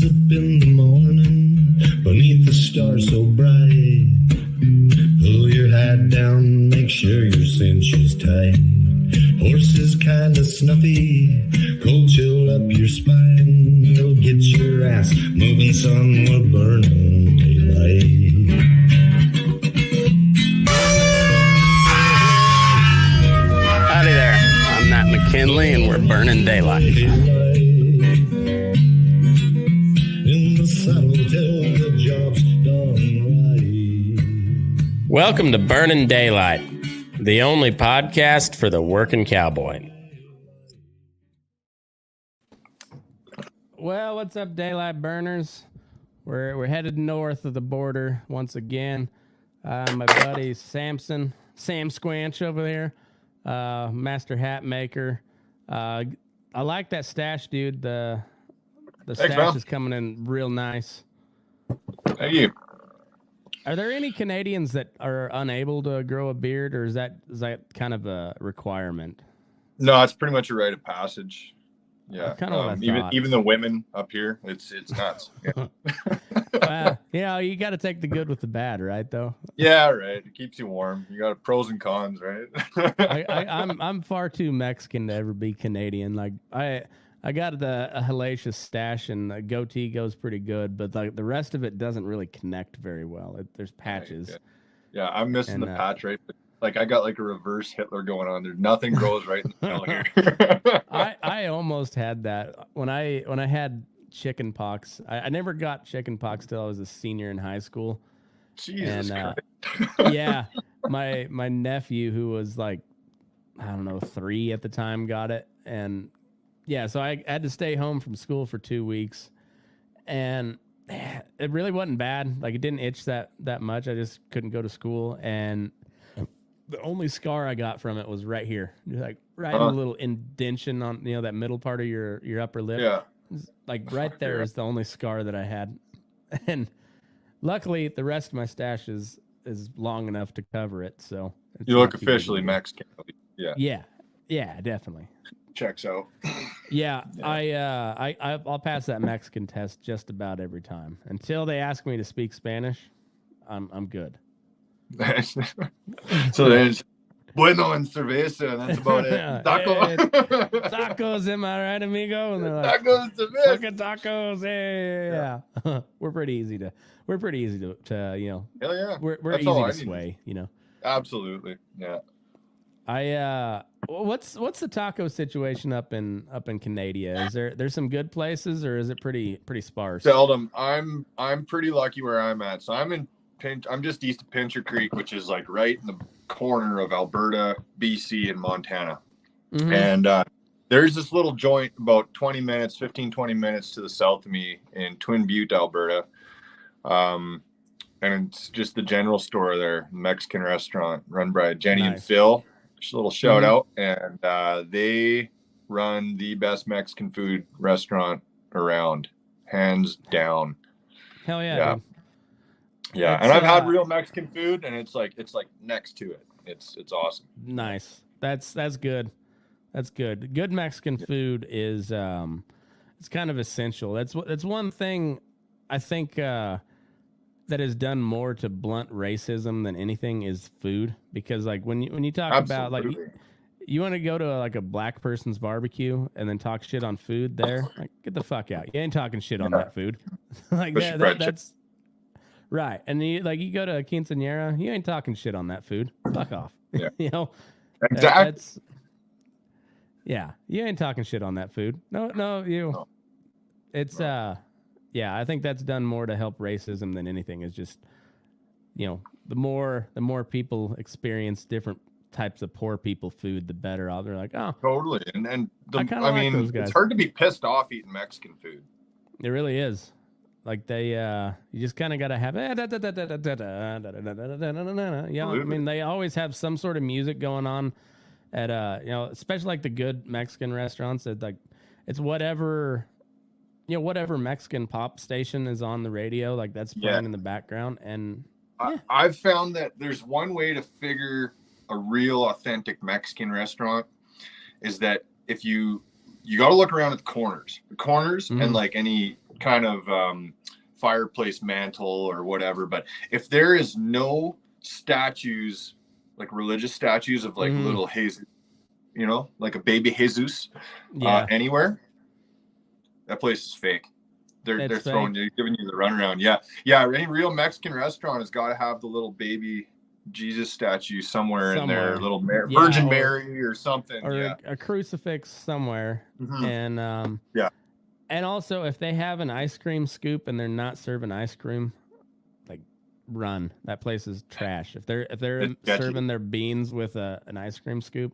up in the morning, beneath the stars so bright. Pull your hat down, make sure your cinch is tight. Horse is kinda snuffy, cold chill up your spine. You'll get your ass moving, son, we're burning daylight. Howdy there, I'm Matt McKinley and we're burning daylight. In the saddle till the job's done right. Welcome to Burning Daylight, the only podcast for the working cowboy. Well, what's up, daylight burners? We're headed north of the border once again. My buddy Sampson, Sam Squanch over there, master hat maker. I like that stash, dude. The stash is coming in real nice. Thank you. Are there any Canadians that are unable to grow a beard, or is that kind of a requirement? No, it's pretty much a rite of passage. Yeah, kind of even the women up here, it's nuts. Yeah. You got to take the good with the bad, right? Though. Yeah, right. It keeps you warm. You got pros and cons, right? I'm far too Mexican to ever be Canadian. Like I got a hellacious stash and the goatee goes pretty good, but like the rest of it doesn't really connect very well. There's patches. Yeah, I'm missing the patch, right? Like I got like a reverse Hitler going on. There's nothing grows right in the middle here. I almost had that when I had chicken pox. I never got chicken pox till I was a senior in high school. Jesus Christ. Yeah, my nephew who was like, I don't know, 3 at the time got it, and yeah, so I had to stay home from school for 2 weeks, and it really wasn't bad. Like it didn't itch that much. I just couldn't go to school, and the only scar I got from it was right here, like right in a little indention on that middle part of your upper lip. Yeah, like right there is the only scar that I had, and luckily the rest of my stash is long enough to cover it. So you look officially Mexican. Yeah, definitely. Checks out. Yeah. I'll pass that Mexican test just about every time until they ask me to speak Spanish. I'm good. So then it's bueno en cerveza, and that's about it. Taco. Tacos, am I right, amigo? And they're like, tacos, fucking tacos. Yeah. We're pretty easy to hell yeah. We're that's easy to sway, Absolutely. Yeah. What's the taco situation up in Canada? Is there's some good places, or is it pretty sparse? Seldom. I'm pretty lucky where I'm at. So I'm just east of Pincher Creek, which is like right in the corner of Alberta, BC, and Montana. Mm-hmm. And there's this little joint about 20 minutes to the south of me in Twin Butte, Alberta. And it's just the general store there, Mexican restaurant run by Jenny and Phil. Just a little shout out. And they run the best Mexican food restaurant around, hands down. Hell yeah. Yeah, and I've had real Mexican food, and it's like next to it. It's awesome. Nice. That's good. That's good. Good Mexican food is it's kind of essential. That's one thing I think that has done more to blunt racism than anything is food. Because like when you talk about like you want to go to like a black person's barbecue and then talk shit on food there, like get the fuck out. You ain't talking shit on that food. Like that's right. And you go to a quinceañera, you ain't talking shit on that food. Fuck off. Yeah. Exactly. You ain't talking shit on that food. No, you. No. It's I think that's done more to help racism than anything. Is just the more people experience different types of poor people food, the better off. They're like, oh, totally. And it's hard to be pissed off eating Mexican food. It really is. Like they, you just kind of got to have I mean, they always have some sort of music going on at, especially like the good Mexican restaurants. That like, it's whatever Mexican pop station is on the radio. Like that's playing in the background. And I've found that there's one way to figure a real authentic Mexican restaurant is that if you got to look around at the corners, and like any kind of fireplace mantle or whatever. But if there is no statues, like religious statues of like little Jesus, you know, like a baby Jesus, anywhere, that place is fake. They're throwing, they're giving you the runaround. Yeah. Any real Mexican restaurant has got to have the little baby Jesus statue somewhere. In there, little Virgin Mary or something, or a crucifix somewhere. And and also if they have an ice cream scoop and they're not serving ice cream, like run. That place is trash. If they're serving their beans with an ice cream scoop,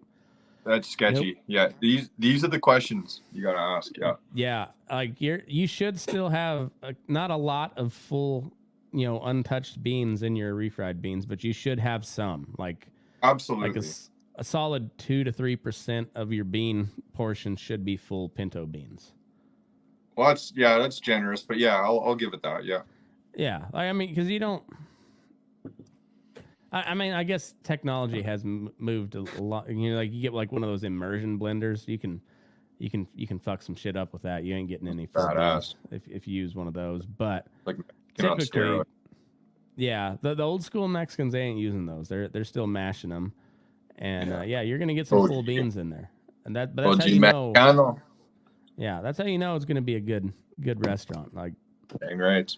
that's sketchy. Nope. Yeah, these are the questions you gotta ask. Yeah, like you should still have not a lot of full, you know, untouched beans in your refried beans, but you should have some, like absolutely, like a solid 2 to 3% of your bean portion should be full pinto beans. Well, that's generous, but yeah, I'll give it that. Yeah, I mean, because you don't. I mean, I guess technology has moved a lot. You know, like you get like one of those immersion blenders. You can fuck some shit up with that. You ain't getting any badass if you use one of those. But like typically, yeah, the old school Mexicans, they ain't using those. They're still mashing them, and you're gonna get some full beans in there, and that's how you know. Yeah, that's how you know it's gonna be a good restaurant. Like, dang right.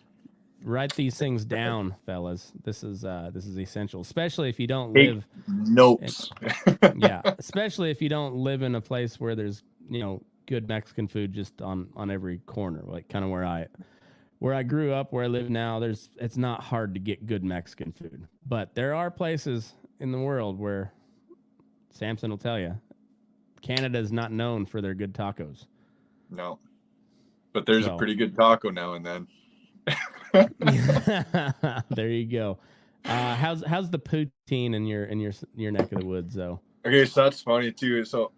Write these things down, fellas. This is essential, especially if you don't live notes. Especially if you don't live in a place where there's, you know, good Mexican food just on every corner, like kind of where I grew up, where I live now. It's not hard to get good Mexican food, but there are places in the world where Sampson will tell you Canada is not known for their good tacos. No, but there's a pretty good taco now and then. There you go. How's the poutine in your neck of the woods though? Okay, so that's funny too. So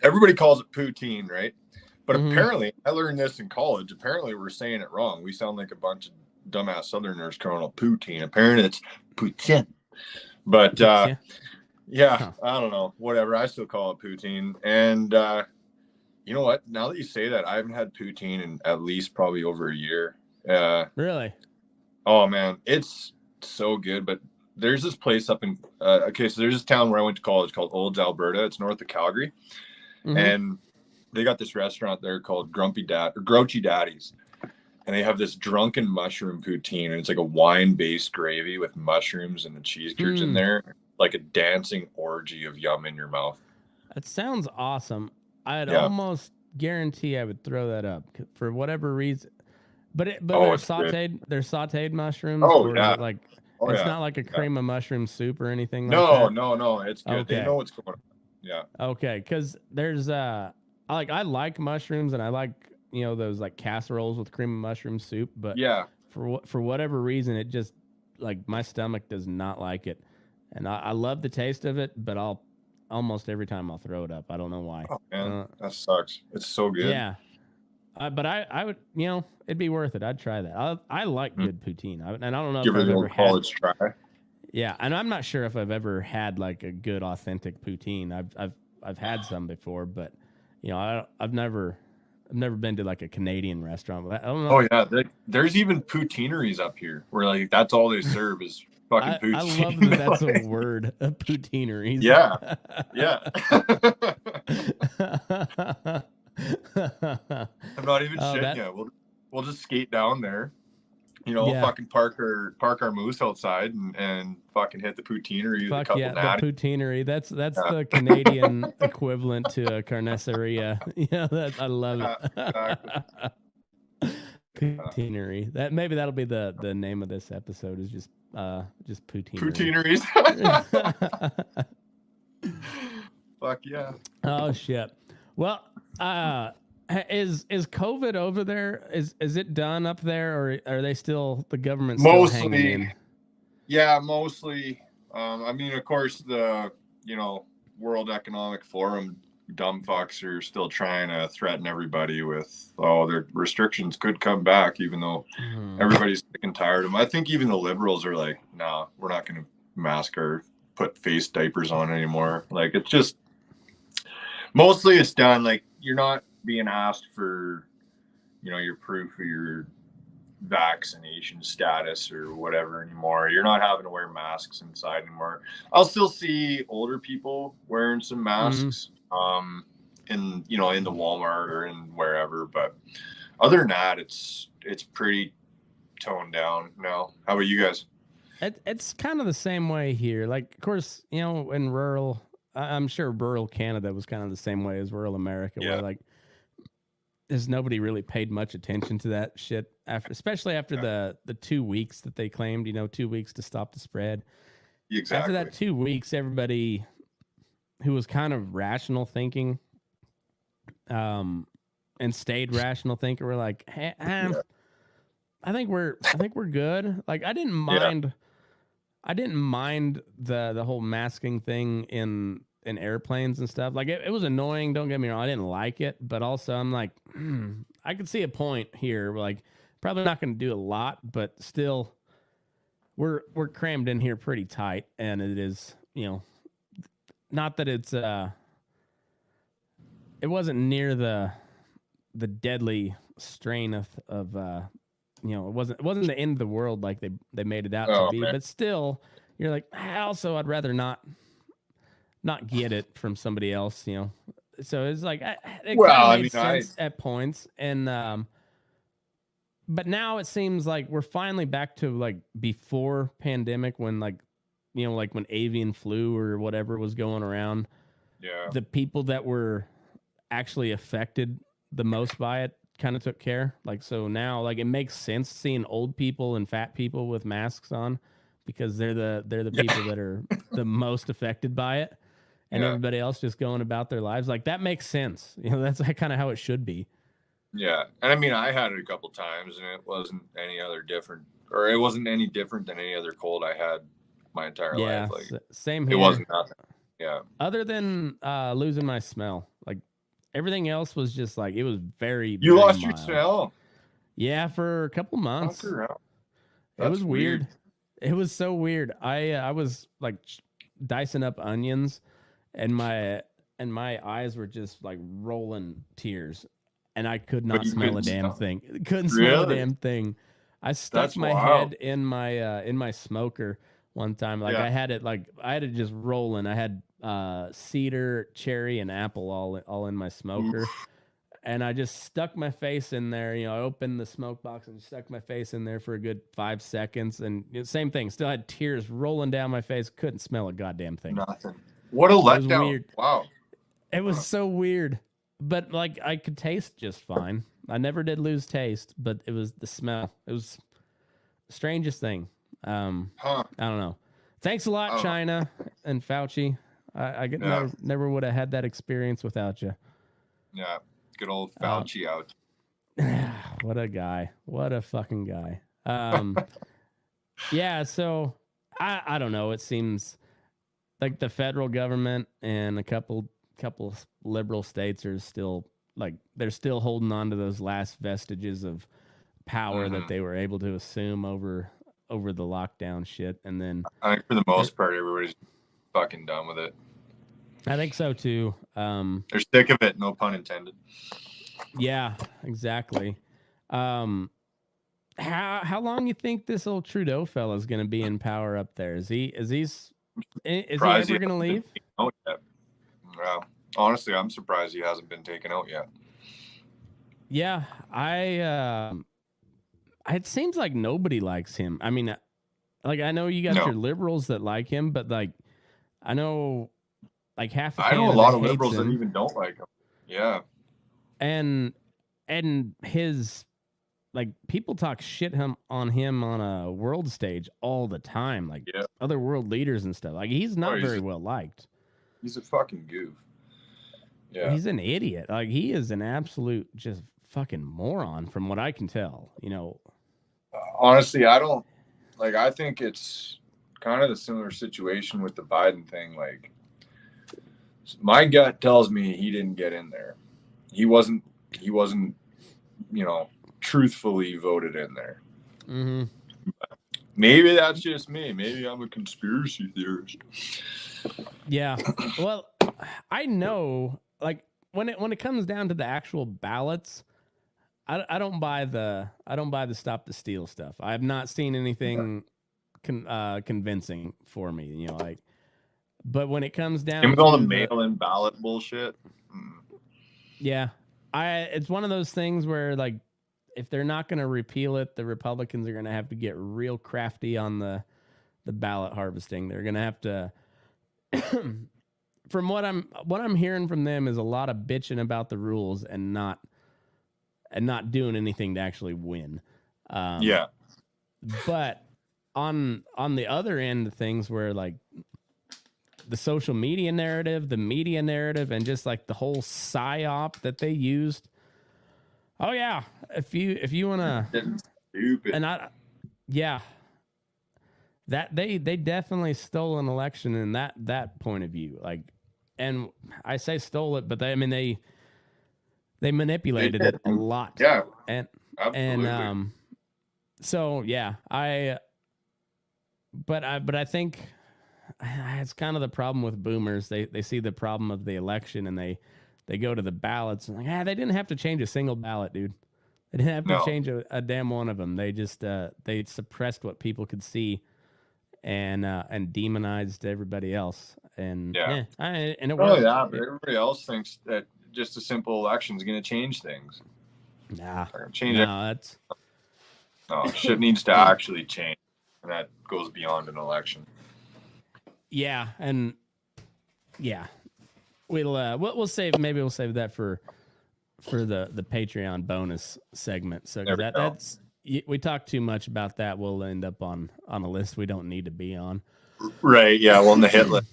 everybody calls it poutine, right? But apparently, I learned this in college. Apparently, we're saying it wrong. We sound like a bunch of dumbass Southerners calling it poutine. Apparently, it's poutine. But I don't know. Whatever. I still call it poutine. And you know what? Now that you say that, I haven't had poutine in at least probably over a year. Really? Oh man, it's so good. But there's this place up in so there's this town where I went to college called Olds, Alberta. It's north of Calgary, and they got this restaurant there called Grouchy Daddy's, and they have this drunken mushroom poutine, and it's like a wine-based gravy with mushrooms and the cheese curds in there, like a dancing orgy of yum in your mouth. That sounds awesome. I'd almost guarantee I would throw that up for whatever reason. But they're sauteed. They're sauteed mushrooms. It's not like a cream of mushroom soup or anything like that. No. It's good. Okay. They know what's going on. Yeah. Okay, because there's I like mushrooms, and I like, you know, those like casseroles with cream of mushroom soup. But for whatever reason, it just, like, my stomach does not like it, and I love the taste of it, but I'll almost every time I'll throw it up. I don't know why. Oh man, that sucks. It's so good. Yeah. But I would, you know, it'd be worth it. I'd try that. I like good poutine. And I don't know if I've ever had. Try. Yeah, and I'm not sure if I've ever had like a good authentic poutine. I've had some before, but you know, I've never been to like a Canadian restaurant. I don't know. Oh yeah, there's even poutineries up here where like that's all they serve is fucking poutine. I love that that's a word, a poutineries. Yeah. I'm not even shitting you. We'll just skate down there. You know, fucking park our moose outside and fucking hit the poutinery. Fuck the poutinery. That's the Canadian equivalent to a carniceria. Yeah, I love it. Poutinery. Maybe that'll be the name of this episode, is just poutinery. Poutineries. Fuck yeah. Oh shit. Well, is COVID over there? Is it done up there, or are they still, the government still mostly hanging in? Yeah, mostly. I mean, of course, the World Economic Forum dumb fucks are still trying to threaten everybody with their restrictions could come back, even though everybody's sick and tired of them. I think even the liberals are like, nah, we're not going to mask or put face diapers on anymore. Like, it's just mostly it's done. Like, you're not being asked for, your proof of your vaccination status or whatever anymore. You're not having to wear masks inside anymore. I'll still see older people wearing some masks, in the Walmart or in wherever, but other than that, it's pretty toned down now. How about you guys? It's kind of the same way here. Like, of course, in rural, I'm sure rural Canada was kind of the same way as rural America, where like there's nobody really paid much attention to that shit especially after the 2 weeks that they claimed, 2 weeks to stop the spread. Exactly. After that 2 weeks, everybody who was kind of rational thinking, and stayed rational thinking, were like, hey, I think we're good. Like, I didn't mind the whole masking thing in airplanes and stuff. Like, it was annoying, don't get me wrong, I didn't like it, but also I'm like, I could see a point here. Like, probably not going to do a lot, but still, we're crammed in here pretty tight, and it is, not that it's it wasn't near the deadly strain of it wasn't the end of the world like they made it out to be, but still, you're like, also I'd rather not get it from somebody else, So it's like, it made sense at points, and but now it seems like we're finally back to like before pandemic, when like when avian flu or whatever was going around. Yeah, the people that were actually affected the most by it kind of took care. Like, so now, like, it makes sense seeing old people and fat people with masks on, because they're the people that are the most affected by it, and everybody else just going about their lives. Like, that makes sense. That's kind of how it should be. Yeah. And I mean, I had it a couple times, and it wasn't any different than any other cold I had my entire life. Like, same here. It wasn't nothing. Yeah. Other than losing my smell, like, everything else was just like, it was very, You very lost mild. your smell? Yeah, for a couple months. It was weird. It was so weird. I was like dicing up onions, and my eyes were just like rolling tears, and I could not smell a damn thing. Couldn't smell a damn thing. I stuck my head in my smoker one time. Like, I had it just rolling. I had cedar, cherry, and apple all in my smoker. Oof. And I just stuck my face in there. I opened the smoke box and stuck my face in there for a good 5 seconds, and same thing. Still had tears rolling down my face. Couldn't smell a goddamn thing. Nothing. What a letdown! Weird. Wow. It was so weird, but like, I could taste just fine. I never did lose taste, but it was the smell. It was the strangest thing. I don't know. Thanks a lot, China and Fauci. I never would have had that experience without you. Yeah, good old Fauci out. What a guy! What a fucking guy! Yeah. So I don't know. It seems like the federal government and a couple liberal states are still they're still holding on to those last vestiges of power that they were able to assume over the lockdown shit. And then I think for the most part, everybody's fucking done with it. I think so too. They're sick of it, no pun intended. Yeah, exactly. How long you think this old Trudeau fella is going to be in power up there? Is he ever going to leave? Yeah. Honestly, I'm surprised he hasn't been taken out yet. Yeah, it seems like nobody likes him. I mean, like, I know you got your liberals that like him, but like, I know like half of Canada I know a lot of hates liberals him. that even don't like him. Yeah. And his, like, people talk shit on him on a world stage all the time, like other world leaders and stuff. Like, he's not very well liked. He's a fucking goof. Yeah. He's an idiot. Like, he is an absolute just fucking moron from what I can tell, Honestly, I think it's kind of the similar situation with the Biden thing. Like, my gut tells me he didn't get in there. He wasn't, truthfully voted in there. Mm-hmm. Maybe that's just me. Maybe I'm a conspiracy theorist. Yeah. Well, I know, like, when it comes down to the actual ballots, I don't buy the stop the steal stuff. I've not seen anything convincing for me. You know, like, but when it comes down with to all the mail-in ballot bullshit. Yeah. It's one of those things where, like, if they're not going to repeal it, the Republicans are going to have to get real crafty on the ballot harvesting. They're going to have to from what I'm hearing from them is a lot of bitching about the rules and not doing anything to actually win. Yeah. But on the other end of things where, like, the social media narrative, the media narrative, and just like the whole psyop that they used. Oh yeah, if you want to, stupid. And that they definitely stole an election in that point of view. Like, and I say stole it, but they manipulated it a lot. Yeah, and absolutely. And so yeah, but I think it's kind of the problem with boomers. They see the problem of the election and they go to the ballots and like, they didn't have to change a single ballot, dude. They didn't have to change a damn one of them. They just they suppressed what people could see and demonized everybody else. And and it worked. Yeah, but everybody else thinks that just a simple election is going to change things. Nah, change that's shit needs to actually change, and that goes beyond an election. Yeah, and we'll save that for the Patreon bonus segment. So that's we talk too much about that, we'll end up on a list we don't need to be on. Right? Yeah, well, on the hit list.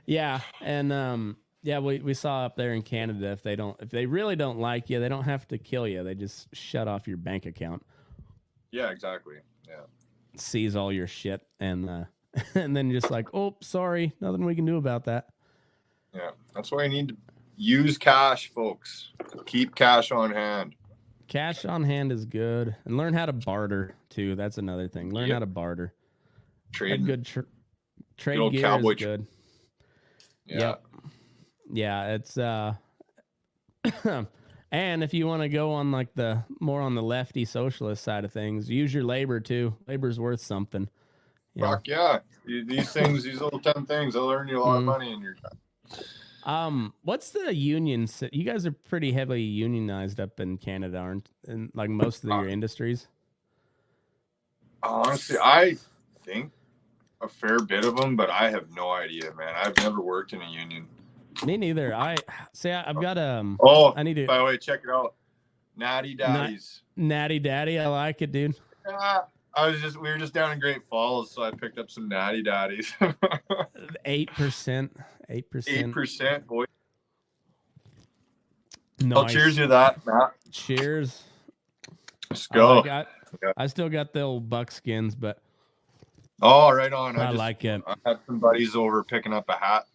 yeah, and we saw up there in Canada, if they really don't like you, they don't have to kill you. They just shut off your bank account. Yeah, exactly. Yeah, seize all your shit and then just like, oh, sorry, nothing we can do about that. Yeah, that's why you need to use cash, folks. Keep cash on hand. Cash on hand is good, and learn how to barter too. That's another thing. Learn how to barter. Trade good trade gear is good. Yeah, yeah. It's and if you want to go on like the more on the lefty socialist side of things, use your labor too. Labor's worth something. Fuck yeah. These things, these little 10 things, they'll earn you a lot of money in your time. What's the union? You guys are pretty heavily unionized up in Canada, aren't? In like most of your industries. Honestly, I think a fair bit of them, but I have no idea, man. I've never worked in a union. Me neither. I've got I need to. By the way, check it out. Natty Daddies. Natty Daddy, I like it, dude. Yeah. We were just down in Great Falls, so I picked up some Natty Daddies. 8%. 8%, boy. Nice. I'll cheers you that, Matt. Cheers. Let's go. I still got the old buckskins, but oh, right on. I like it. I had some buddies over picking up a hat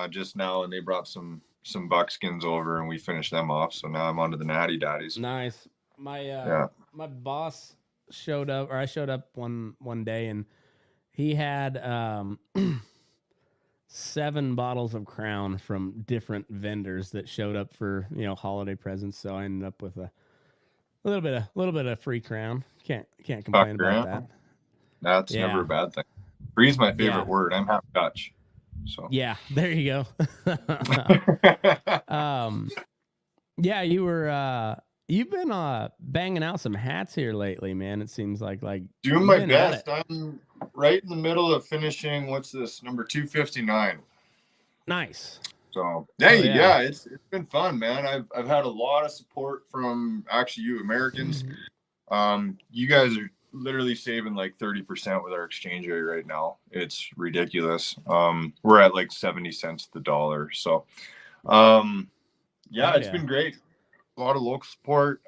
just now, and they brought some buckskins over, and we finished them off. So now I'm on to the Natty Daddies. Nice. My boss showed up, or I showed up one day, and he had 7 bottles of Crown from different vendors that showed up for holiday presents. So I ended up with a little bit of free Crown. Can't complain about that. That's never a bad thing. Free's my favorite word. I'm half Dutch. So yeah, there you go. You've been banging out some hats here lately, man. It seems like doing my best. I'm right in the middle of finishing. What's this? Number 259. Nice. So yeah, it's been fun, man. I've had a lot of support from actually you Americans. You guys are literally saving like 30% with our exchange rate right now. It's ridiculous. We're at like 70 cents the dollar. So it's been great. A lot of local support,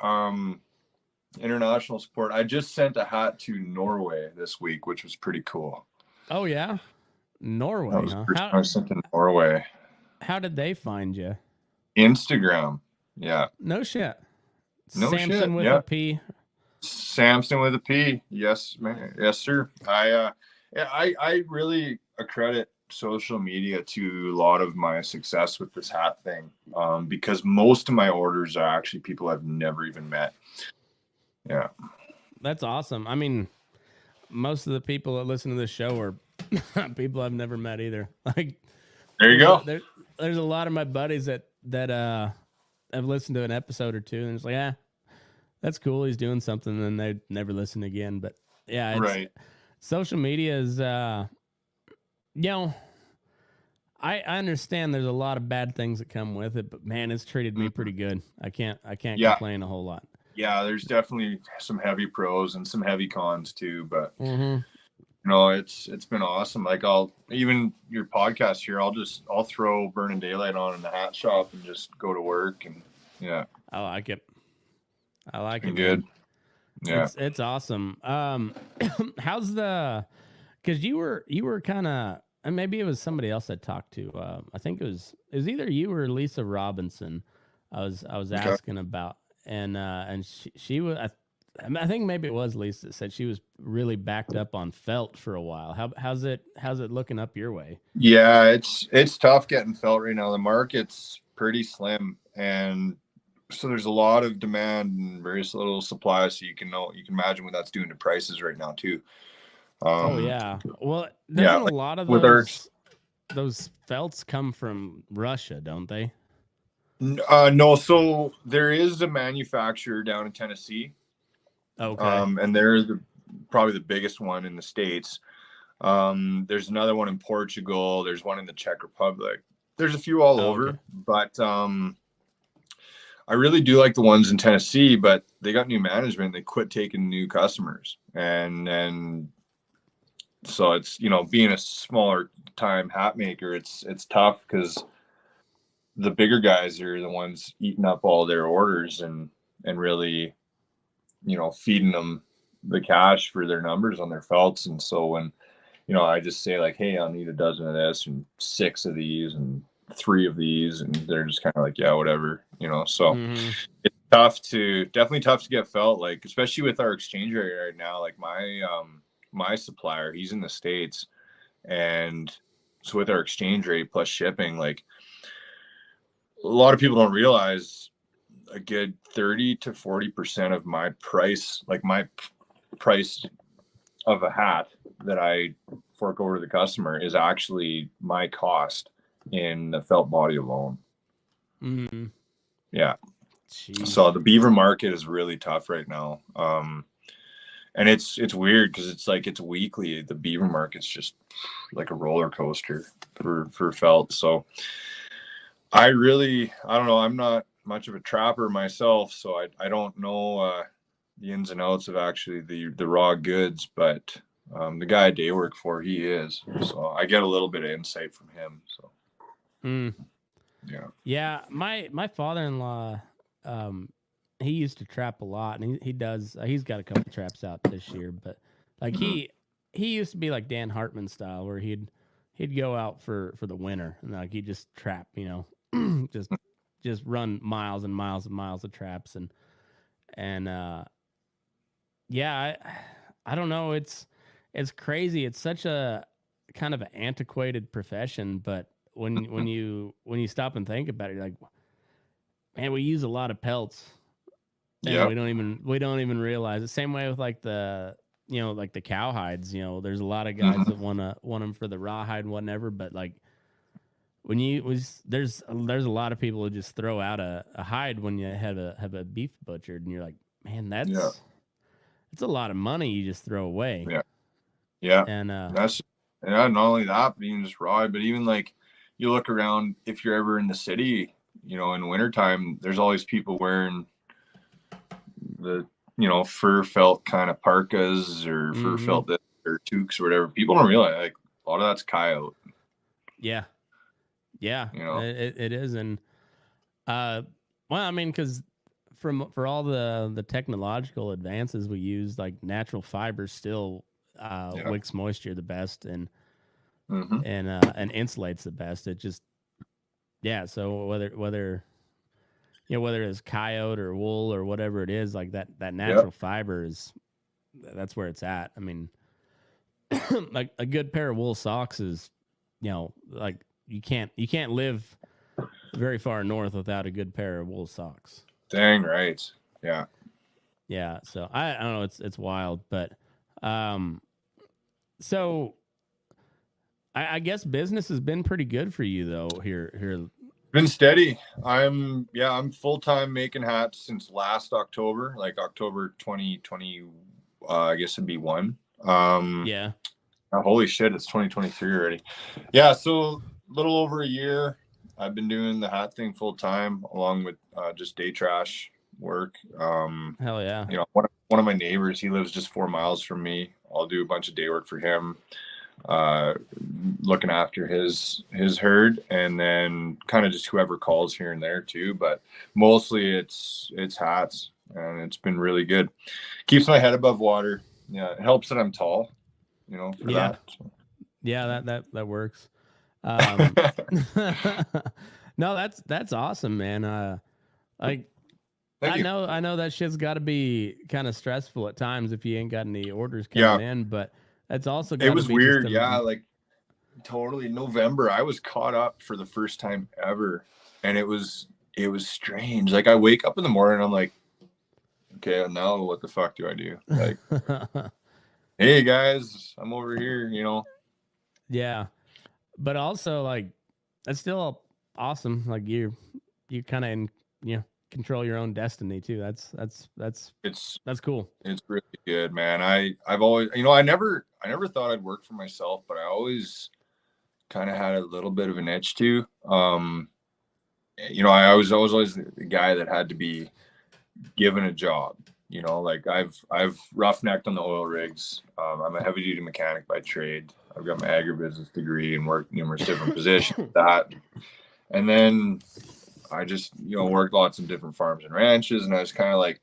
international support. I just sent a hat to Norway this week, which was pretty cool. Oh yeah, Norway. Huh? I sent to Norway. How did they find you? Instagram. Yeah. No shit. No Sampson shit. With a P. Sampson with a P. Yes, man. Yes, sir. I really accredit social media to a lot of my success with this hat thing, because most of my orders are actually people I've never even met. Yeah. That's awesome. I mean, most of the people that listen to this show are people I've never met either. Like, there you go. There's a lot of my buddies that have listened to an episode or two, and it's like, that's cool. He's doing something, and they never listen again. But yeah, Right. Social media is, I understand there's a lot of bad things that come with it, but man, it's treated me pretty good. I can't complain a whole lot. Yeah, there's definitely some heavy pros and some heavy cons too, but it's been awesome. Like even your podcast here, I'll throw Burnin Daylight on in the hat shop and just go to work, and yeah. I like it. Good. Yeah. It's awesome. How's because you were kind of, and maybe it was somebody else I talked to. I think it was either you or Lisa Robinson. I was asking about, and she was. I think maybe it was Lisa that said she was really backed up on felt for a while. How's it looking up your way? Yeah, it's tough getting felt right now. The market's pretty slim, and so there's a lot of demand and various little supply. So you can imagine what that's doing to prices right now too. Oh yeah. Well, doesn't a lot of those felts come from Russia, don't they? No. So there is a manufacturer down in Tennessee. Okay. And they're probably the biggest one in the States. There's another one in Portugal. There's one in the Czech Republic. There's a few all over, but I really do like the ones in Tennessee, but they got new management. They quit taking new customers. And so it's, being a smaller time hat maker, it's tough because the bigger guys are the ones eating up all their orders and really, feeding them the cash for their numbers on their felts. And so when, I just say like, hey, I'll need a dozen of this and 6 of these and 3 of these, and they're just kind of like, yeah, whatever, so it's definitely tough to get felt, like, especially with our exchange rate right now. Like my supplier, he's in the States, and so with our exchange rate plus shipping, like, a lot of people don't realize a good 30 to 40% of my price, like my price of a hat that I fork over to the customer, is actually my cost in the felt body alone. Mm-hmm. Yeah. Jeez. So the beaver market is really tough right now. And it's weird because it's like, it's weekly. The beaver market's just like a roller coaster for felt. So I don't know. I'm not much of a trapper myself, so I don't know the ins and outs of actually the raw goods, but the guy I day work for, he is. So I get a little bit of insight from him. So yeah. My father-in-law, he used to trap a lot, and he does. He's got a couple traps out this year, but like he used to be like Dan Hartman style, where he'd go out for the winter, and like he'd just trap, just run miles and miles and miles of traps, and I don't know. It's crazy. It's such a kind of an antiquated profession, but when you stop and think about it, you're like, man, we use a lot of pelts. And we don't even realize it. Same way with like the like the cow hides. There's a lot of guys that want them for the rawhide and whatever, but like there's a lot of people who just throw out a hide when you have a beef butchered, and you're like, man, it's a lot of money you just throw away. Yeah. And that's not only that, but even just raw, but even like you look around, if you're ever in the city, in wintertime, there's always people wearing the fur felt kind of parkas or fur felt or toques or whatever. People don't realize, like, a lot of that's coyote. Yeah it is. And well, I mean, because for all the technological advances we use, like natural fibers still wicks moisture the best and insulates the best. It just so whether it's coyote or wool or whatever it is, like that natural fiber that's where it's at. I mean, like a good pair of wool socks is like you can't live very far north without a good pair of wool socks. Dang right. Yeah. Yeah. So I don't know. It's wild, but so I guess business has been pretty good for you though here. Been steady. I'm full-time making hats since last October, like October 2020. I guess it'd be one. Yeah. Holy shit, it's 2023 already. Yeah, so a little over a year. I've been doing the hat thing full time, along with just day trash work. Hell yeah. One of my neighbors, he lives just 4 miles from me. I'll do a bunch of day work for him, looking after his herd, and then kind of just whoever calls here and there too. But mostly it's hats, and it's been really good. Keeps my head above water. Yeah, it helps that I'm tall. For that. So. Yeah, that works. No, that's awesome, man. Like I know that shit's got to be kind of stressful at times if you ain't got any orders coming in, but it's also got to be. It was weird, like totally November. I was caught up for the first time ever, and it was strange. Like I wake up in the morning, and I'm like, okay, now what the fuck do I do? Like. Hey guys, I'm over here, Yeah. But also like that's still awesome. Like you kind of control your own destiny too. That's cool. It's really good, man. I've always, I never thought I'd work for myself, but I always kind of had a little bit of an itch to. I was always the guy that had to be given a job. Like I've roughnecked on the oil rigs. I'm a heavy duty mechanic by trade. I've got my agribusiness degree and worked numerous different positions. And then I just worked lots of different farms and ranches, and I was kind of like,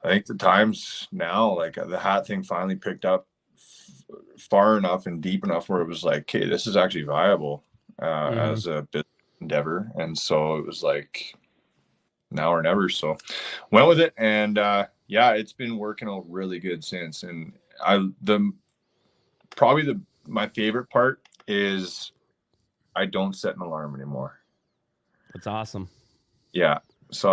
I think the times now, like the hat thing finally picked up far enough and deep enough where it was like, okay, this is actually viable as a business endeavor, and so it was like. Now or never. So went with it, and it's been working out really good since. And my favorite part is I don't set an alarm anymore. That's awesome. Yeah. So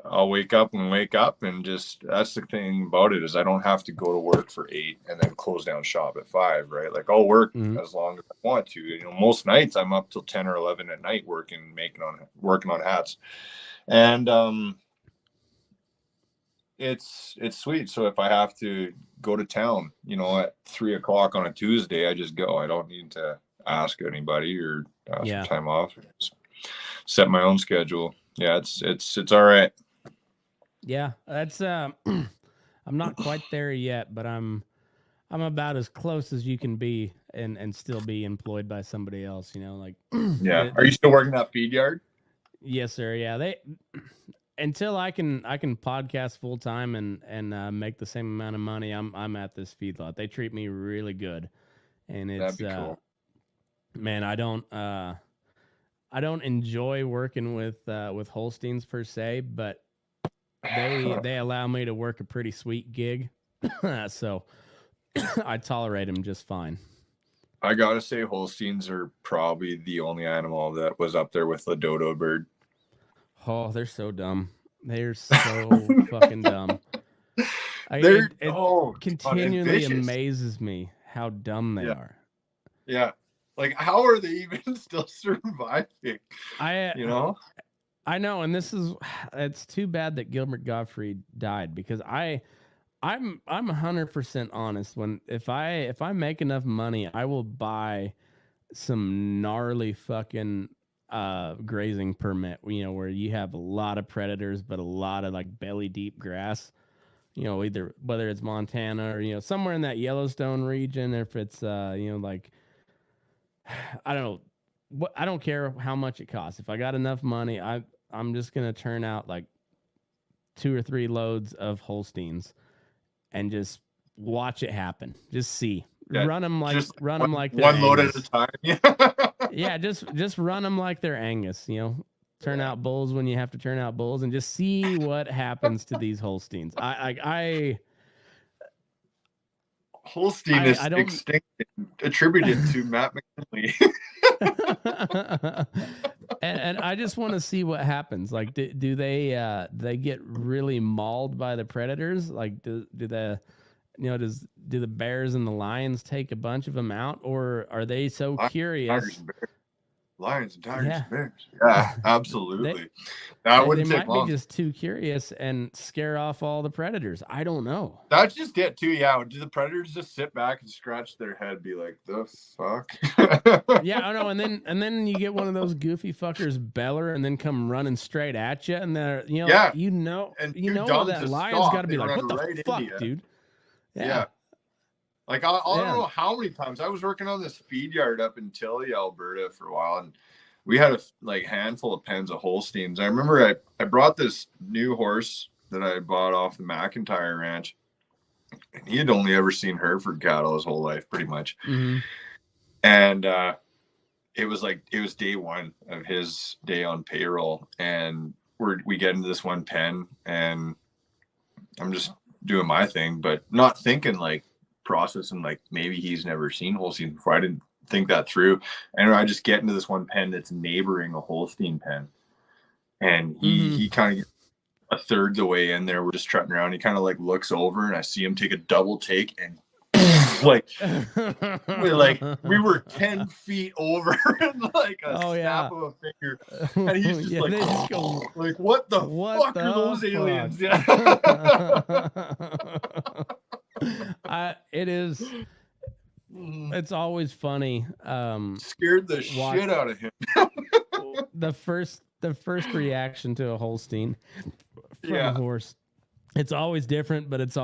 I'll wake up and just, that's the thing about it, is I don't have to go to work for 8 and then close down shop at 5, right? Like I'll work as long as I want to. Most nights I'm up till 10 or 11 at night working on hats. And it's sweet. So if I have to go to town, at 3 o'clock on a Tuesday, I just go. I don't need to ask anybody or ask for time off. Just set my own schedule. Yeah, it's all right. Yeah, that's I'm not quite there yet, but I'm about as close as you can be and still be employed by somebody else. Like yeah. Are you still working that feed yard? Yes, sir. Yeah, until I can podcast full time and make the same amount of money. I'm at this feedlot. They treat me really good, and it's cool. Man, I don't enjoy working with Holsteins per se, but they allow me to work a pretty sweet gig, so I tolerate them just fine. I gotta say, Holsteins are probably the only animal that was up there with the dodo bird. Oh, they're so dumb. They're so fucking dumb. It continually amazes me how dumb they are. Yeah. Like, how are they even still surviving? I know, and it's too bad that Gilbert Gottfried died, because I'm 100% honest. If I make enough money, I will buy some gnarly fucking grazing permit, where you have a lot of predators but a lot of like belly deep grass, either whether it's Montana or somewhere in that Yellowstone region, or if it's like I don't know what, I don't care how much it costs. If I got enough money, I'm just gonna turn out like 2 or 3 loads of Holsteins and just watch it happen. Just see. Run them like one load at a time. Yeah, just run them like they're Angus. Turn out bulls when you have to turn out bulls, and just see what happens to these Holsteins. Holstein is extinct, attributed to Matt McKinley. and I just want to see what happens. Like, do they get really mauled by the predators? Like, do the do the bears and the lions take a bunch of them out, or are they so curious? Lions and tigers and bears. Yeah, absolutely. That wouldn't take long. Be just too curious and scare off all the predators. I don't know. That's just it too. Yeah. Do the predators just sit back and scratch their head, be like, the fuck? Yeah, I know. And then you get one of those goofy fuckers beller and then come running straight at you, and they're that lion's got to be like, what the fuck, dude? Yeah. Like, I don't know how many times I was working on this feed yard up in Tilly, Alberta for a while, and we had a handful of pens of Holsteins. I remember I brought this new horse that I bought off the McIntyre Ranch, and he had only ever seen Hereford cattle his whole life, pretty much. Mm-hmm. And it was day one of his day on payroll, and we get into this one pen, and I'm just doing my thing, but not thinking like processing like maybe he's never seen Holstein before. I didn't think that through, and I just get into this one pen that's neighboring a Holstein pen, and he kind of gets a third the way in there. We're just trotting around. He kind of like looks over, and I see him take a double take, and like we were 10 feet over in like a snap of a finger, and he's just just go, like, what the fuck are those aliens? It's always funny. Scared the shit out of him. the first reaction to a Holstein from a horse, it's always different, but it's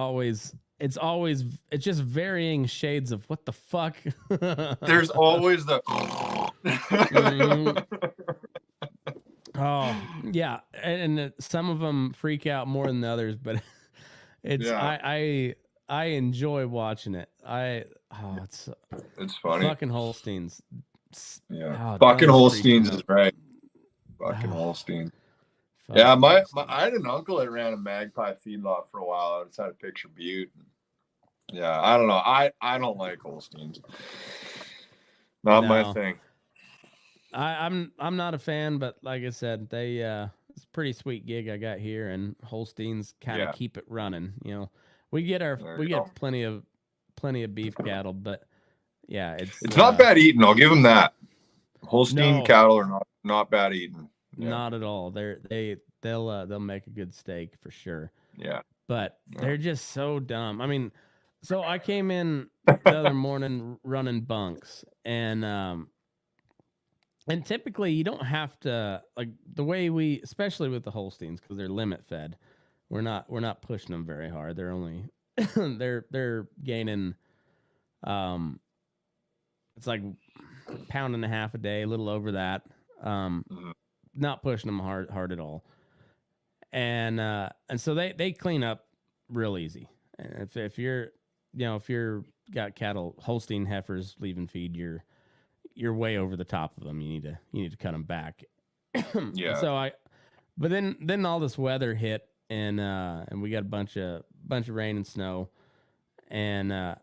just varying shades of what the fuck. There's always the oh yeah, and some of them freak out more than the others, but it's I enjoy watching it. It's funny. Fucking Holsteins. Yeah, fucking Holsteins is right. Fucking Holstein. Yeah, I had an uncle that ran a magpie feedlot for a while outside of Picture Butte. Yeah, I don't know. I don't like Holsteins. Not my thing. I'm not a fan, but like I said, it's a pretty sweet gig I got here, and Holsteins kind of keep it running. We get plenty of beef cattle, but it's not bad eating. I'll give them that. Holstein cattle are not bad eating. Yeah. Not at all. They'll make a good steak for sure. Yeah, but they're just so dumb. I mean, so I came in the other morning running bunks, and typically you don't have to, like, the way we, especially with the Holsteins, because they're limit fed. We're not pushing them very hard. They're only they're gaining it's like a pound and a half a day, a little over that. Not pushing them hard at all. And so they clean up real easy. And if you're got cattle, Holstein heifers leaving feed, you're way over the top of them. You need to cut them back. Yeah. So but then all this weather hit, and we got a bunch of rain and snow, and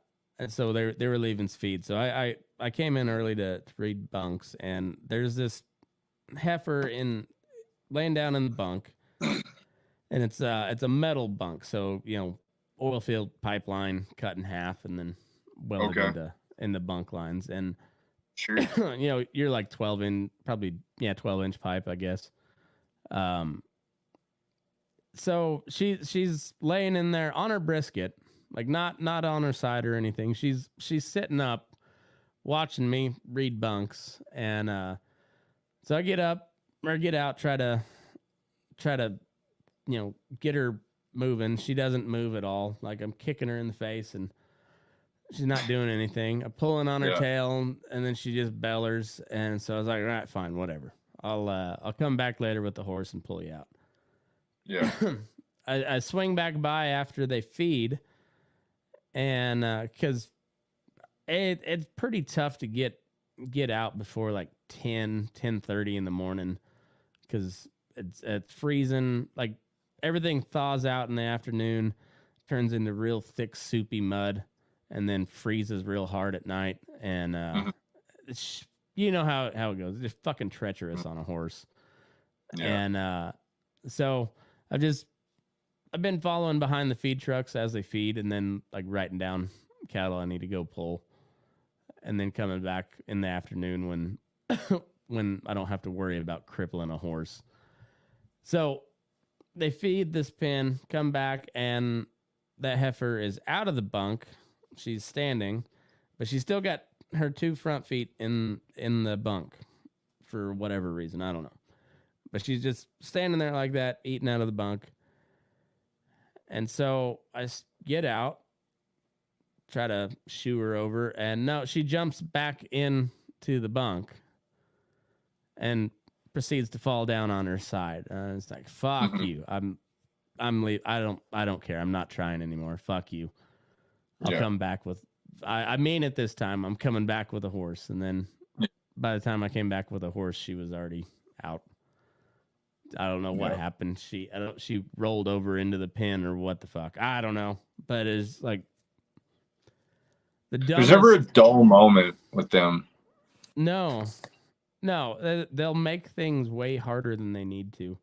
so they were leaving feed. So I came in early to read bunks, and there's this heifer laying down in the bunk, and it's a metal bunk, so oil field pipeline cut in half and then welded in the bunk lines, and sure, you're like 12-inch pipe, I guess. So she's laying in there on her brisket, like not on her side or anything. She's sitting up watching me read bunks, and so I get out, try to get her moving. She doesn't move at all. Like, I'm kicking her in the face and she's not doing anything. I'm pulling on her tail, and then she just bellers. And so I was like, all right, fine, whatever. I'll come back later with the horse and pull you out. Yeah. I swing back by after they feed, and because it's pretty tough to get out before like 10:30 in the morning, because it's freezing. Like, everything thaws out in the afternoon, turns into real thick soupy mud, and then freezes real hard at night. And you know how it goes. It's just fucking treacherous on a horse. Yeah. And so I've been following behind the feed trucks as they feed, and then like writing down cattle I need to go pull, and then coming back in the afternoon when when I don't have to worry about crippling a horse. So they feed this pen, come back, and that heifer is out of the bunk. She's standing, but she's still got her 2 front feet in the bunk for whatever reason. I don't know. But she's just standing there like that, eating out of the bunk. And so I get out, try to shoo her over, and no, she jumps back into the bunk and proceeds to fall down on her side. It's like, fuck you. I'm leave. I don't care. I'm not trying anymore. Fuck you. I'll come back with. I mean it this time. I'm coming back with a horse. And then by the time I came back with a horse, she was already out. I don't know what happened. She rolled over into the pen or what the fuck. I don't know. But it's like the dumbest. There's never a dull moment with them. No, they'll make things way harder than they need to.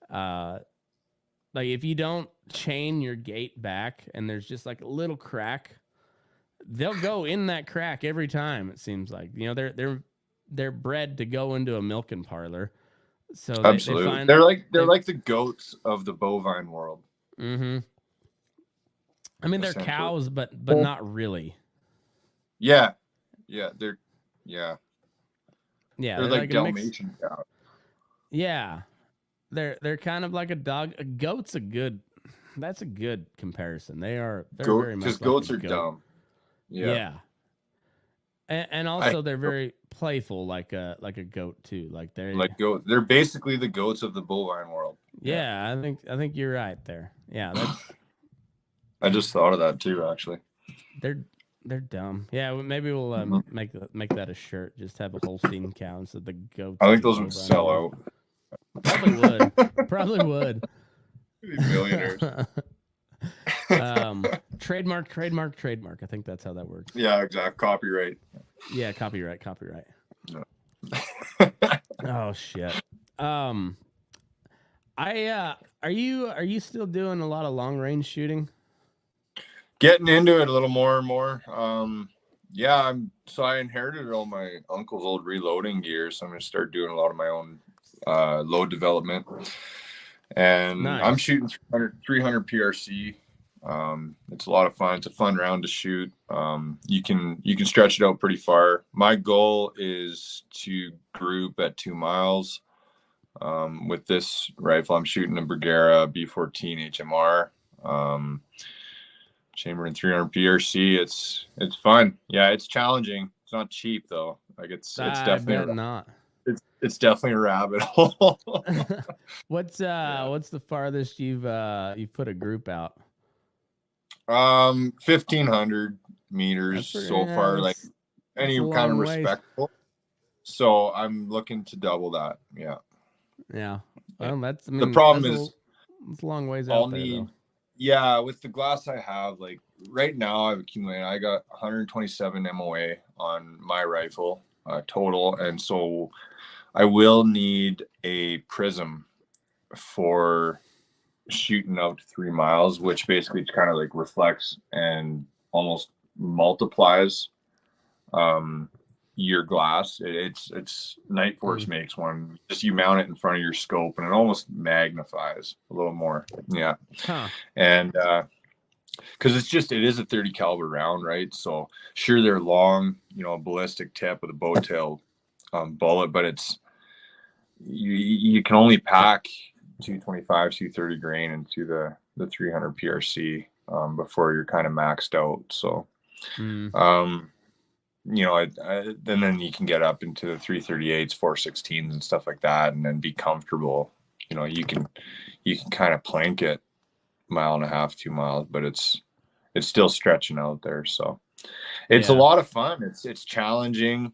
Like if you don't chain your gate back and there's just like a little crack, they'll go in that crack every time. It seems like, you know, they're bred to go into a milking parlor. So absolutely, they're like the goats of the bovine world. Mm-hmm. I mean, they're cows, but not really. Yeah, they're like Dalmatian cows. Yeah, they're kind of like a dog. A goat's that's a good comparison. They're very much because like goats a are goat. dumb. Yeah. And also they're very playful, like a goat too. Like goats. They're basically the goats of the bovine world. Yeah, I think you're right there. Yeah, that's. I just thought of that too, actually. They're dumb. Yeah, maybe we'll make that a shirt. Just have a Holstein cow instead of the goats. I think those would sell out. Probably would. Millionaires. Trademark. I think that's how that works. Yeah, exactly. Copyright. Yeah, copyright. No. Oh shit. Are you still doing a lot of long range shooting? Getting into it a little more and more. So I inherited all my uncle's old reloading gear, so I'm gonna start doing a lot of my own load development. And nice. I'm shooting 300 PRC. It's a lot of fun. It's a fun round to shoot. You can stretch it out pretty far. My goal is to group at 2 miles. With this rifle, I'm shooting a Bergara B14 HMR. Chamber in 300 PRC. It's fun. Yeah, it's challenging. It's not cheap though. Like it's definitely not. It's definitely a rabbit hole. What's the farthest you've put a group out? 1,500 meters so far. Like any kind of respectable. So I'm looking to double that. Yeah. Yeah. Well, the problem is it's a long ways out there. Though. Yeah, with the glass I have, like right now I've accumulated. I got 127 MOA on my rifle total, and so I will need a prism for shooting out to 3 miles, which basically kind of like reflects and almost multiplies your glass. It's Night Force makes one. Just you mount it in front of your scope and it almost magnifies a little more. Yeah. And because it is a 30 caliber round, right? So sure, they're long, a ballistic tip with a bow tail bullet, but it's you can only pack 225, 230 grain into the 300 PRC before you're kind of maxed out. So and then you can get up into the 338s, 416s and stuff like that, and then be comfortable. You can kind of plank it 1.5 miles, 2 miles, but it's still stretching out there. So it's a lot of fun. It's challenging,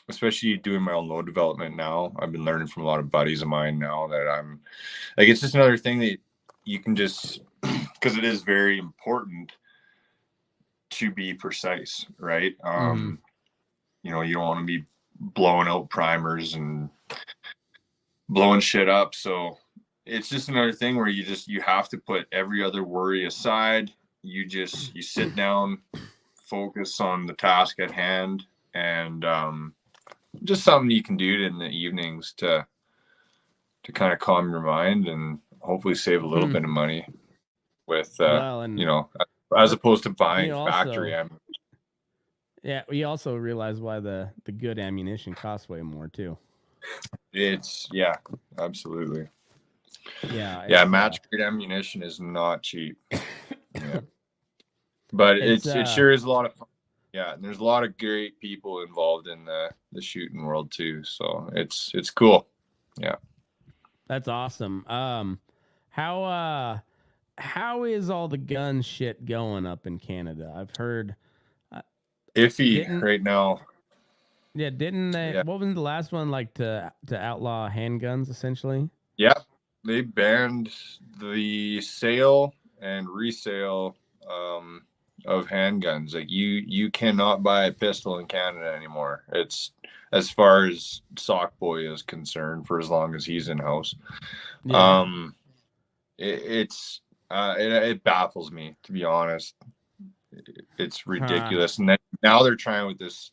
especially doing my own load development now. I've been learning from a lot of buddies of mine now that I'm like, it's just another thing that you can just, because it is very important. makes you be precise, right? Mhm. You know, you don't want to be blowing out primers and blowing shit up. So it's just another thing where you have to put every other worry aside. You sit down, focus on the task at hand, and just something you can do in the evenings to kind of calm your mind and hopefully save a little bit of money with Well, and you know, as opposed to buying factory also, ammunition. yeah, we also realize why the good ammunition costs way more too. It's absolutely. Yeah, Match grade ammunition is not cheap. Yeah. But it sure is a lot of fun. Yeah, and there's a lot of great people involved in the shooting world too. So it's cool. Yeah. That's awesome. How is all the gun shit going up in Canada? I've heard Iffy right now. Yeah, didn't they? Yeah. What was the last one like to outlaw handguns essentially? Yeah, they banned the sale and resale of handguns. Like you cannot buy a pistol in Canada anymore. It's as far as Sock Boy is concerned for as long as he's in house. Yeah. It baffles me, to be honest. It's ridiculous. And then now they're trying with this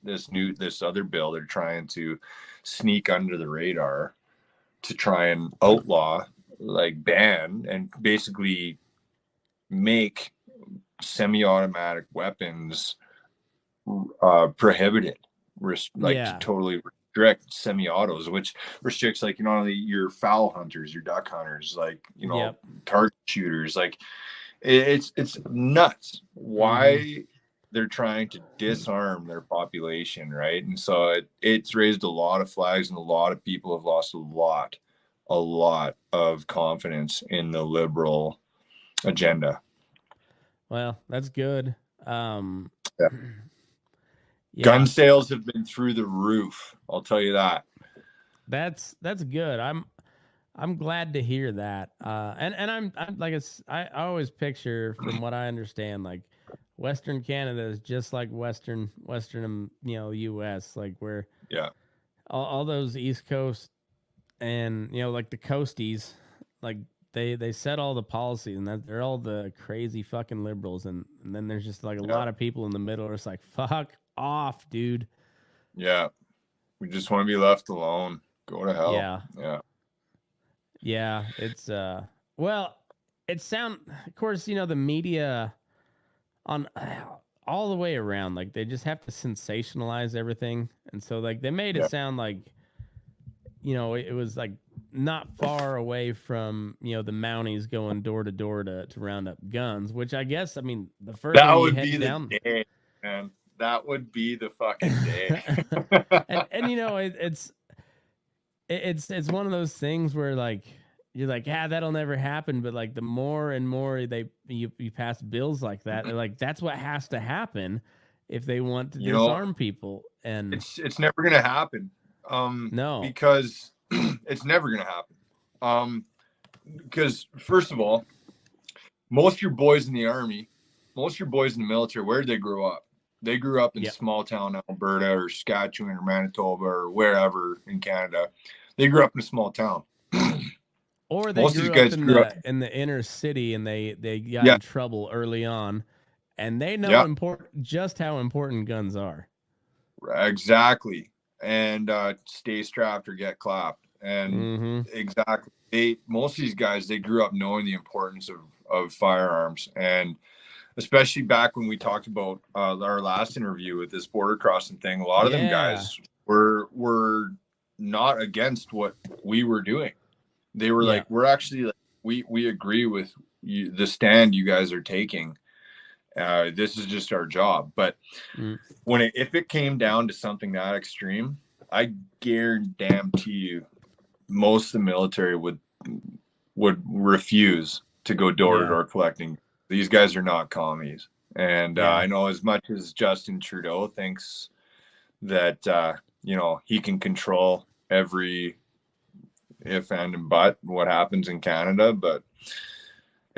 other bill, they're trying to sneak under the radar to try and outlaw, like ban and basically make semi-automatic weapons prohibited, to totally restrict semi-autos, which restricts like not only your fowl hunters, your duck hunters, like target shooters. Like it's nuts why they're trying to disarm their population, right? And so it's raised a lot of flags, and a lot of people have lost a lot of confidence in the liberal agenda. Well, that's good. Gun sales have been through the roof. I'll tell you that. That's good. I'm glad to hear that. And I'm like I always picture, from what I understand, like Western Canada is just like Western US, like where all those East Coast and like the coasties, like they set all the policies, and that they're all the crazy fucking liberals, and then there's just like a lot of people in the middle where it's like, fuck off, dude. Yeah, we just want to be left alone. Go to hell. Yeah, it's well, it sound, of course, the media on all the way around, like they just have to sensationalize everything, and so like they made it sound like it was like not far away from the Mounties going door to door to round up guns, which I guess, I mean, the first that would be the day, man. That would be the fucking day. and it's one of those things where like you're like, that'll never happen, but like the more and more you pass bills like that, they're like, that's what has to happen if they want to disarm people. And it's never gonna happen. No, because it's never gonna happen. Because first of all, most of your boys in the army, most of your boys in the military, where did they grow up? They grew up in small town Alberta or Saskatchewan or Manitoba or wherever in Canada. They grew up in a small town. Or they grew up in the inner city, and they got in trouble early on, and they know just how important guns are. Exactly. And stay strapped or get clapped. And exactly. Most of these guys, they grew up knowing the importance of firearms. And especially back when we talked about our last interview with this border crossing thing, a lot of them guys were not against what we were doing. They were like, we're actually like, we agree with you, the stand you guys are taking. This is just our job. But if it came down to something that extreme, I guarantee you most of the military would refuse to go door to door collecting. These guys are not commies. And I know, as much as Justin Trudeau thinks that he can control every if and but what happens in Canada, but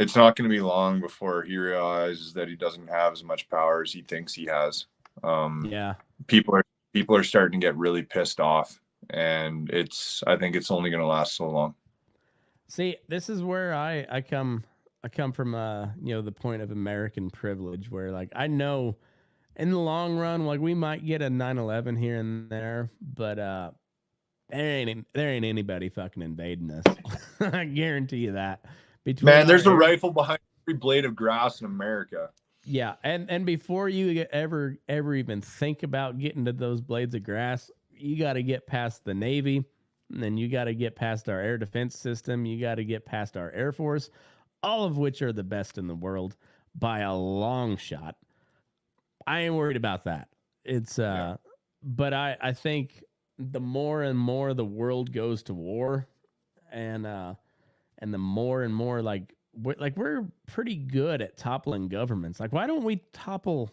it's not going to be long before he realizes that he doesn't have as much power as he thinks he has. Yeah. People are starting to get really pissed off, and I think it's only going to last so long. See, this is where I come from, the point of American privilege, where like I know in the long run, like we might get a 9/11 here and there, but there ain't anybody fucking invading us. I guarantee you that. Man, there's a rifle behind every blade of grass in America. Yeah, and before you ever even think about getting to those blades of grass, you got to get past the Navy, and then you got to get past our air defense system. You got to get past our Air Force, all of which are the best in the world by a long shot. I ain't worried about that. It's but I think the more and more the world goes to war, and the more and more like we're pretty good at toppling governments. Like, why don't we topple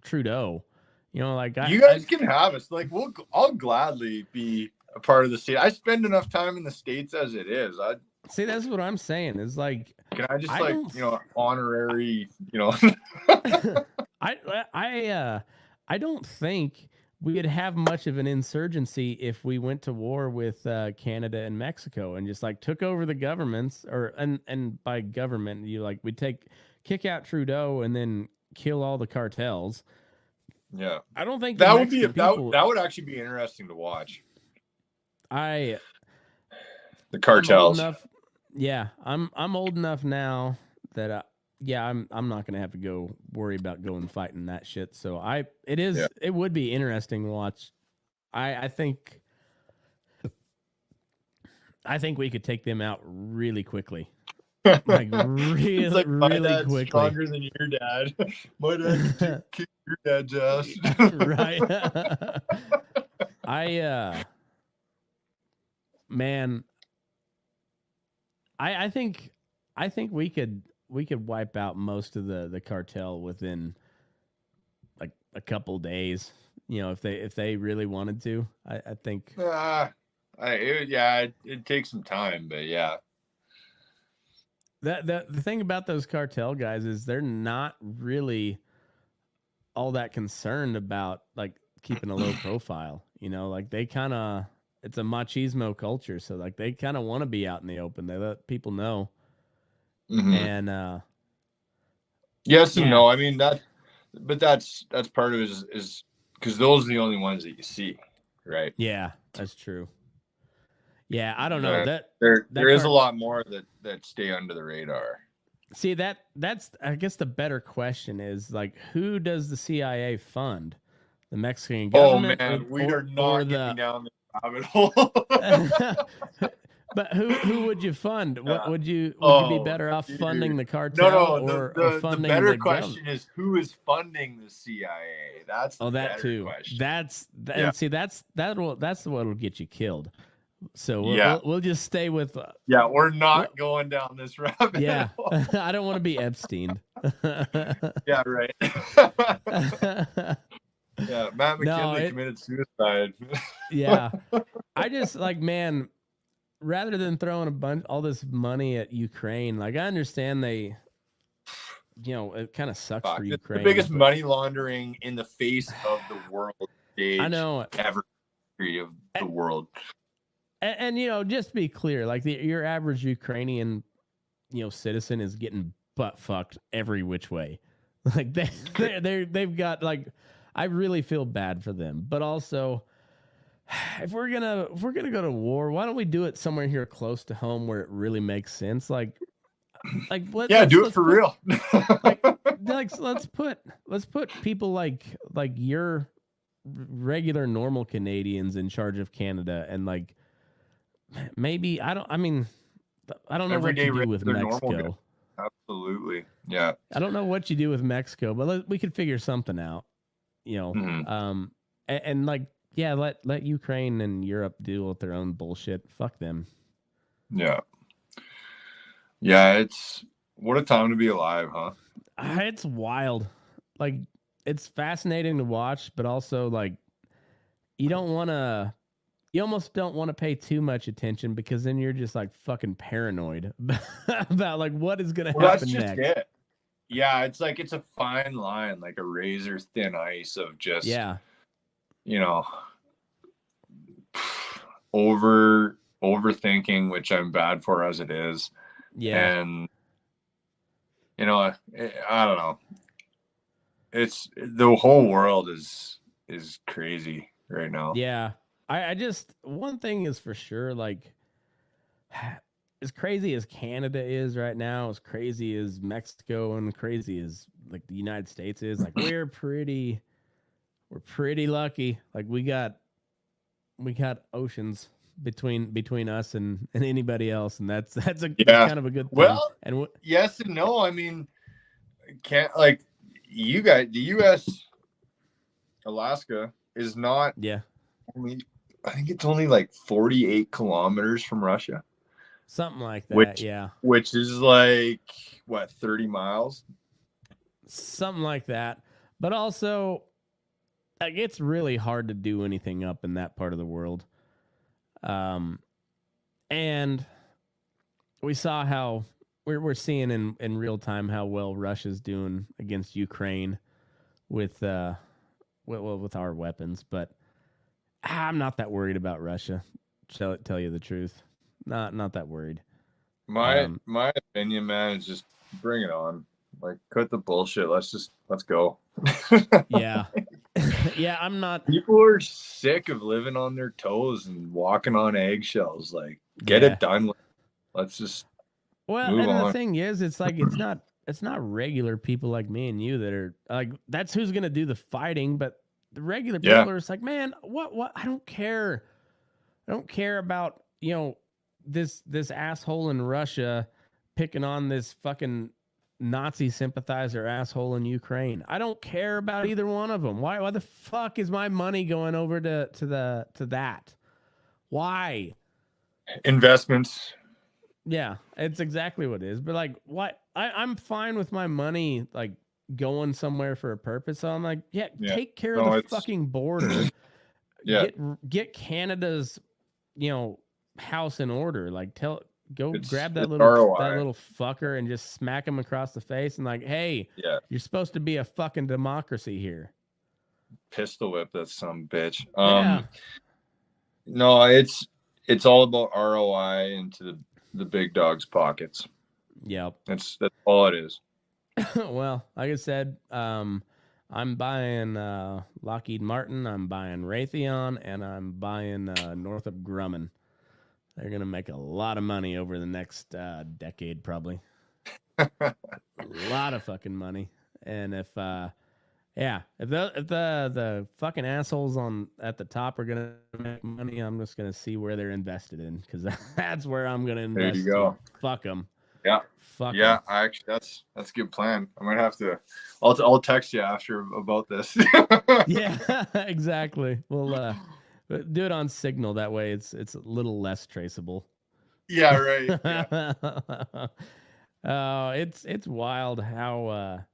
Trudeau? You know, like you guys can have us. Like, I'll gladly be a part of the state. I spend enough time in the States as it is. See, that's what I'm saying. Is like, can I just honorary, I don't think we would have much of an insurgency if we went to war with Canada and Mexico and just like took over the governments, and by government we kick out Trudeau and then kill all the cartels. Yeah, I don't think that would be that would actually be interesting to watch. The cartels. I'm old enough now that I'm not gonna have to go worry about going fighting that shit. So it would be interesting to watch. I think we could take them out really quickly. Like really, like really my dad's quickly. Stronger than your dad. My dad can kick your dad's ass. Right. Man, I think we could wipe out most of the cartel within like a couple days. If they really wanted to. I think. It'd take some time, but yeah. The thing about those cartel guys is they're not really all that concerned about like keeping a low profile. Like they kind of, it's a machismo culture, so like they kind of want to be out in the open. They let people know. Mm-hmm. And yes and no. I mean that's part of it is because those are the only ones that you see, right? Yeah, that's true. Yeah, I don't know there is a lot more that stay under the radar. See, that's I guess the better question is like, who does the CIA fund? The Mexican government? Oh man, we are not getting down the rabbit hole. But who would you fund? What would you be better off funding the cartel or funding the better question is who is funding the CIA? That's the better too. Question. See, that's what'll get you killed. So we'll just stay with. We're not going down this rabbit. Yeah, I don't want to be Epstein. Yeah, right. Yeah, Matt McKinley committed suicide. Yeah, I just like, man, rather than throwing all this money at Ukraine, like I understand they, it kind of sucks for Ukraine. The biggest money laundering in the face of the world stage. I know ever of the world. And just to be clear, like your average Ukrainian, citizen is getting butt fucked every which way. Like they've got like, I really feel bad for them. But also, if we're gonna go to war, why don't we do it somewhere here close to home where it really makes sense? Like do it for real. let's put people like your regular normal Canadians in charge of Canada, and like. Maybe I don't know what you do with Mexico. Absolutely, yeah. I don't know what you do with Mexico, but we could figure something out. Mm-hmm. And like, let Ukraine and Europe deal with their own bullshit. Fuck them. Yeah. It's what a time to be alive, huh? It's wild. Like, it's fascinating to watch, but also like, you don't want to you almost don't want to pay too much attention because then you're just like fucking paranoid about like what is going to Well, that's happen just next. it. Yeah, it's like it's a fine line, like a razor thin ice of just, Yeah. you know, overthinking, which I'm bad for as it is. Yeah. And you know, I don't know. It's the whole world is crazy right now. Yeah. I just, one thing is for sure, like, as crazy as Canada is right now, as crazy as Mexico and crazy as like the United States is, like we're pretty lucky. Like we got oceans between us and anybody else, and that's that's kind of a good thing. Well, and yes and no. I mean, can't like you guys, the U.S. Alaska is not. Yeah. I think it's only like 48 kilometers from Russia. Something like that, yeah. Which is like, what, 30 miles? Something like that. But also, like, it's really hard to do anything up in that part of the world. And we saw how, we're seeing in real time how well Russia's doing against Ukraine with our weapons. But I'm not that worried about Russia, tell you the truth. Not that worried. My opinion, man, is just bring it on. Like, cut the bullshit. Let's go. Yeah. Yeah, I'm not. People are sick of living on their toes and walking on eggshells. Like, get it done. Let's just move on. The thing is, it's like it's not regular people like me and you that are like, that's who's gonna do the fighting, but the regular people are just like, man, what? I don't care. I don't care about, you know, this asshole in Russia picking on this fucking Nazi sympathizer asshole in Ukraine. I don't care about either one of them. Why the fuck is my money going over to that? Why? Investments. Yeah, it's exactly what it is. But like, what? I'm fine with my money like going somewhere for a purpose. So I'm like, take care of the fucking border. Get Canada's, you know, house in order. Like, grab that little fucker and just smack him across the face and like, hey, you're supposed to be a fucking democracy here. Pistol whip that some bitch. No, it's all about ROI into the big dog's pockets. Yep. That's all it is. Well, like I said, I'm buying Lockheed Martin, I'm buying Raytheon, and I'm buying Northrop Grumman. They're going to make a lot of money over the next decade, probably. A lot of fucking money. And if the fucking assholes at the top are going to make money, I'm just going to see where they're invested in, because that's where I'm going to invest. There you go. Fuck them. Yeah. Fuck yeah, em. actually, that's a good plan. I might have to. I'll text you after about this. Yeah, exactly. We'll do it on Signal. That way, it's a little less traceable. Yeah, right. Yeah. It's wild how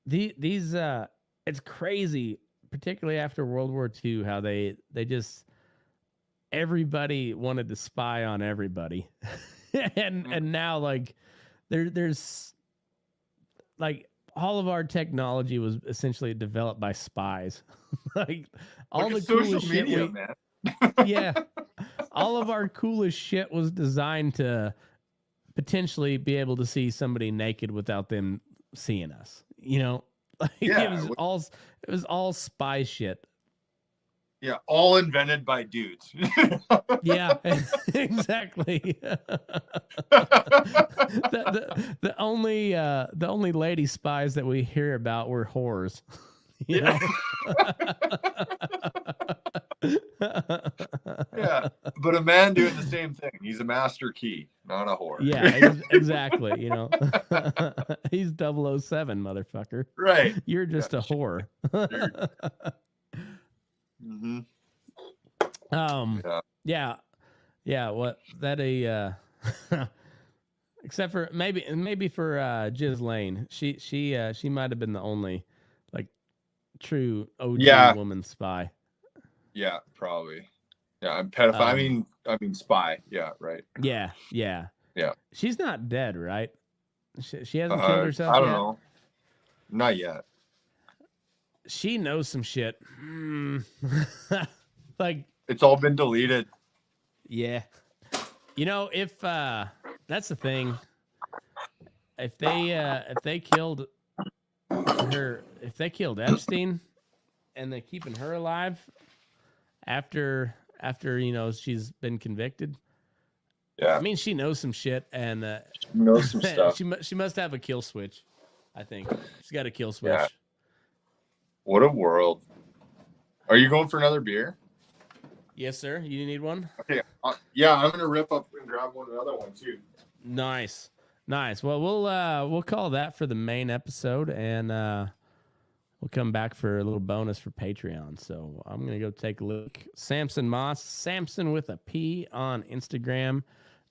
these it's crazy, particularly after World War II, how they just everybody wanted to spy on everybody. and now like there's like all of our technology was essentially developed by spies. Like all the coolest shit man. Yeah. All of our coolest shit was designed to potentially be able to see somebody naked without them seeing us. You know? Like it was all spy shit. Yeah, all invented by dudes. Yeah, exactly. The only lady spies that we hear about were whores. You know? Yeah, but a man doing the same thing. He's a master key, not a whore. Yeah, exactly. You know, he's 007, motherfucker. Right. You're just a whore. Mm-hmm. Yeah. What that except for maybe for Jiz Lane, she might have been the only like true OG woman spy. Yeah, probably. Yeah, I'm pedophile. I mean, spy. Yeah, right. Yeah. She's not dead, right? She hasn't killed herself I yet? don't know. Not yet. She knows some shit. Like, it's all been deleted. Yeah. You know, if that's the thing. If they killed her, if they killed Epstein and they're keeping her alive after she's been convicted. Yeah. I mean, she knows some shit, and she knows some stuff. She must have a kill switch. I think she's got a kill switch. Yeah. What a world! Are you going for another beer? Yes, sir. You need one? Okay. Yeah, I'm gonna rip up and grab another one too. Nice. Well, we'll call that for the main episode, and we'll come back for a little bonus for Patreon. So I'm gonna go take a look. Sampson Moss, Sampson with a P on Instagram.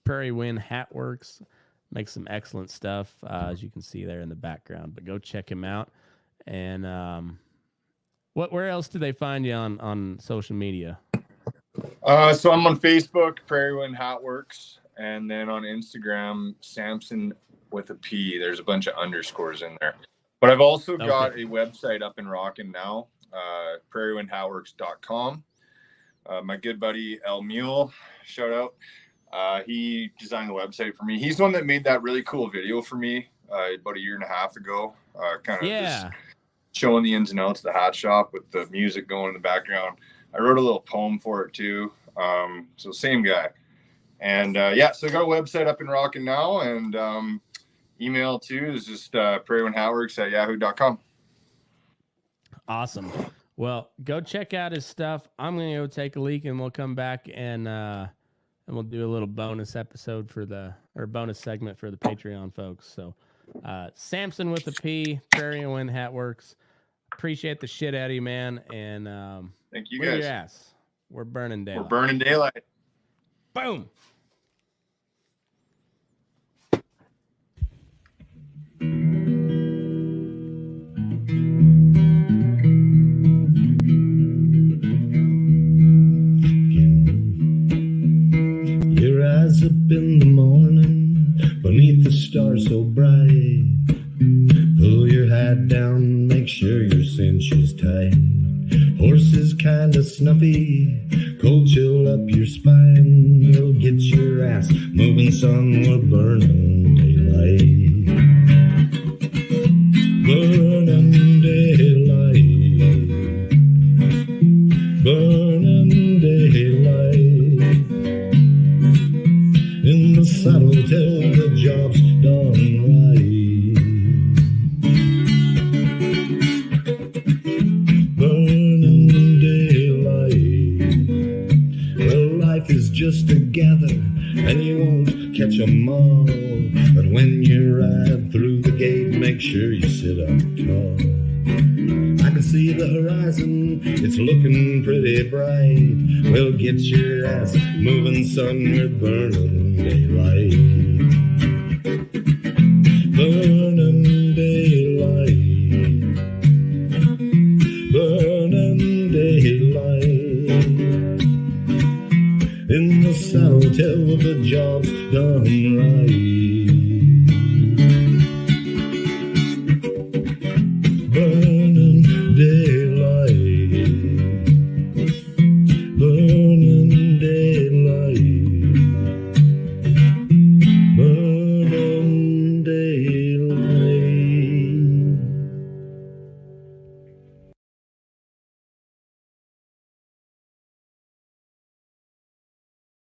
Prairie Wind Hat Works makes some excellent stuff, as you can see there in the background. But go check him out. And where else do they find you on social media? So I'm on Facebook, Prairie Wind Hat Works, and then on Instagram, Sampson with a P. There's a bunch of underscores in there. But I've also got a website up and rocking now, prairiewindhatworks.com. My good buddy El Mule, shout out. He designed the website for me. He's the one that made that really cool video for me about a year and a half ago. Just showing the ins and outs of the hat shop with the music going in the background. I wrote a little poem for it too. So same guy. And so I got a website up and rocking now, and email too is just prairiewindhatworks@yahoo.com. Awesome. Well, go check out his stuff. I'm gonna go take a leak, and we'll come back and we'll do a little bonus episode bonus segment for the Patreon folks. So Sampson with a P, Prairie Wind Hat Works. Appreciate the shit out of you, man. And thank you guys. Your ass. We're burning daylight. We're burning daylight. Boom. Your eyes up in the morning, beneath the stars so bright. Pull your hat down, make sure your cinch is tight. Horses kinda snuffy, cold chill up your spine. We'll get your ass moving, son, we're burning daylight. Burning daylight. Burning daylight. In the saddle till the job's done right. Just together, and you won't catch 'em all. But when you ride through the gate, make sure you sit up tall. I can see the horizon, it's looking pretty bright. Well, get your ass moving, son, we're burning daylight.